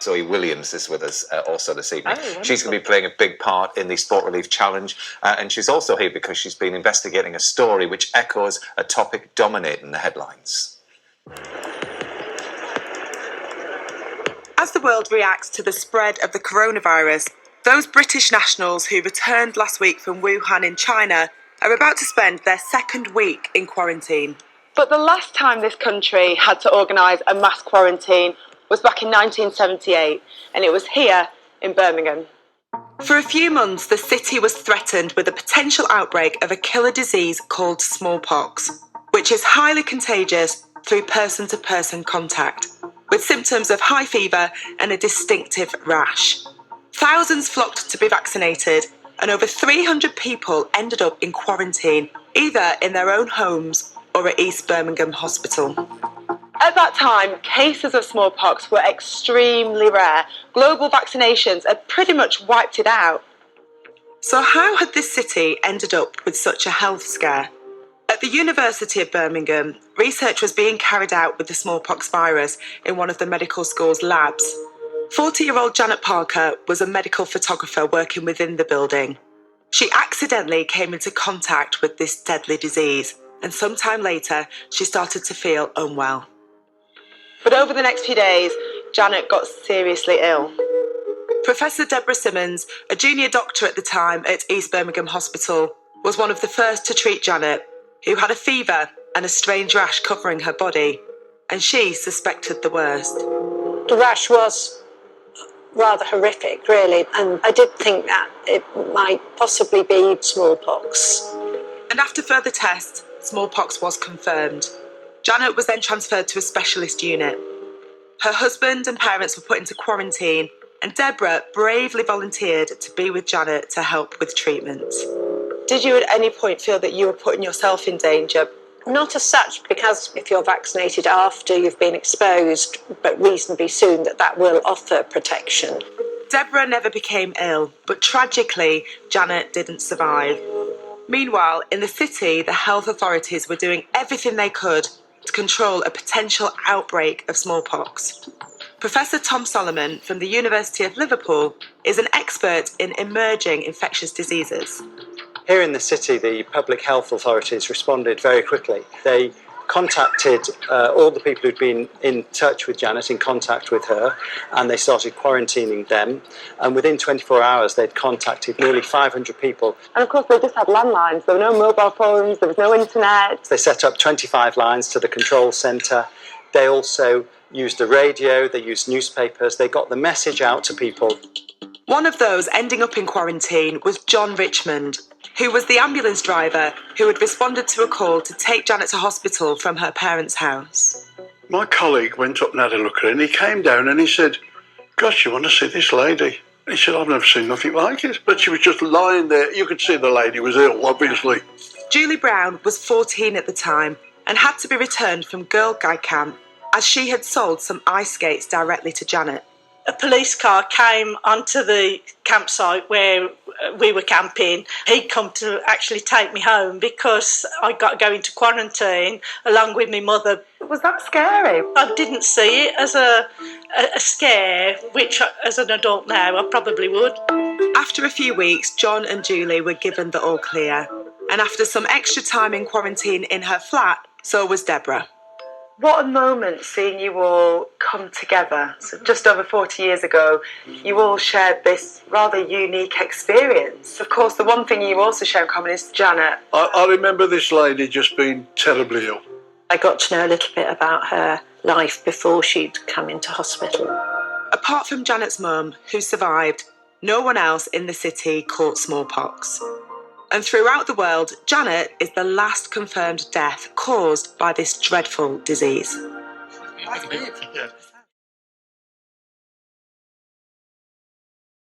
Zoe Williams is with us also this evening. Oh, she's going to be playing a big part in the Sport Relief Challenge, and she's also here because she's been investigating a story which echoes a topic dominating the headlines. As the world reacts to the spread of the coronavirus, those British nationals who returned last week from Wuhan in China are about to spend their second week in quarantine. But the last time this country had to organise a mass quarantine was back in 1978, and it was here in Birmingham. For a few months, the city was threatened with a potential outbreak of a killer disease called smallpox, which is highly contagious through person-to-person contact, with symptoms of high fever and a distinctive rash. Thousands flocked to be vaccinated, and over 300 people ended up in quarantine, either in their own homes or at East Birmingham Hospital. At that time, cases of smallpox were extremely rare. Global vaccinations had pretty much wiped it out. So how had this city ended up with such a health scare? At the University of Birmingham, research was being carried out with the smallpox virus in one of the medical school's labs. 40-year-old Janet Parker was a medical photographer working within the building. She accidentally came into contact with this deadly disease, and sometime later, she started to feel unwell. But over the next few days, Janet got seriously ill. Professor Deborah Simmons, a junior doctor at the time at East Birmingham Hospital, was one of the first to treat Janet, who had a fever and a strange rash covering her body, and she suspected the worst. The rash was rather horrific, really, and I did think that it might possibly be smallpox. And after further tests, smallpox was confirmed. Janet was then transferred to a specialist unit. Her husband and parents were put into quarantine, and Deborah bravely volunteered to be with Janet to help with treatment. Did you at any point feel that you were putting yourself in danger? Not as such, because if you're vaccinated after you've been exposed, but reasonably soon, that will offer protection. Deborah never became ill, but tragically, Janet didn't survive. Meanwhile, in the city, the health authorities were doing everything they could to control a potential outbreak of smallpox. Professor Tom Solomon from the University of Liverpool is an expert in emerging infectious diseases. Here in the city, the public health authorities responded very quickly. They contacted all the people who'd been in touch with Janet, in contact with her, and they started quarantining them. And within 24 hours, they'd contacted nearly 500 people. And of course, they just had landlines. There were no mobile phones, there was no internet. They set up 25 lines to the control centre. They also used the radio, they used newspapers, they got the message out to people. One of those ending up in quarantine was John Richmond, who was the ambulance driver who had responded to a call to take Janet to hospital from her parents' house. My colleague went up and had a look at her, and he came down and he said, "Gosh, you want to see this lady?" And he said, "I've never seen nothing like it." But she was just lying there. You could see the lady was ill, obviously. Julie Brown was 14 at the time and had to be returned from Girl Guide camp as she had sold some ice skates directly to Janet. A police car came onto the campsite where we were camping. He'd come to actually take me home because I got to go into quarantine along with my mother. Was that scary? I didn't see it as a scare, which as an adult now I probably would. After a few weeks, John and Julie were given the all clear. And after some extra time in quarantine in her flat, so was Deborah. What a moment seeing you all come together. So just over 40 years ago, you all shared this rather unique experience. Of course, the one thing you also share in common is Janet. I remember this lady just being terribly ill. I got to know a little bit about her life before she'd come into hospital. Apart from Janet's mum, who survived, no one else in the city caught smallpox. And throughout the world, Janet is the last confirmed death caused by this dreadful disease.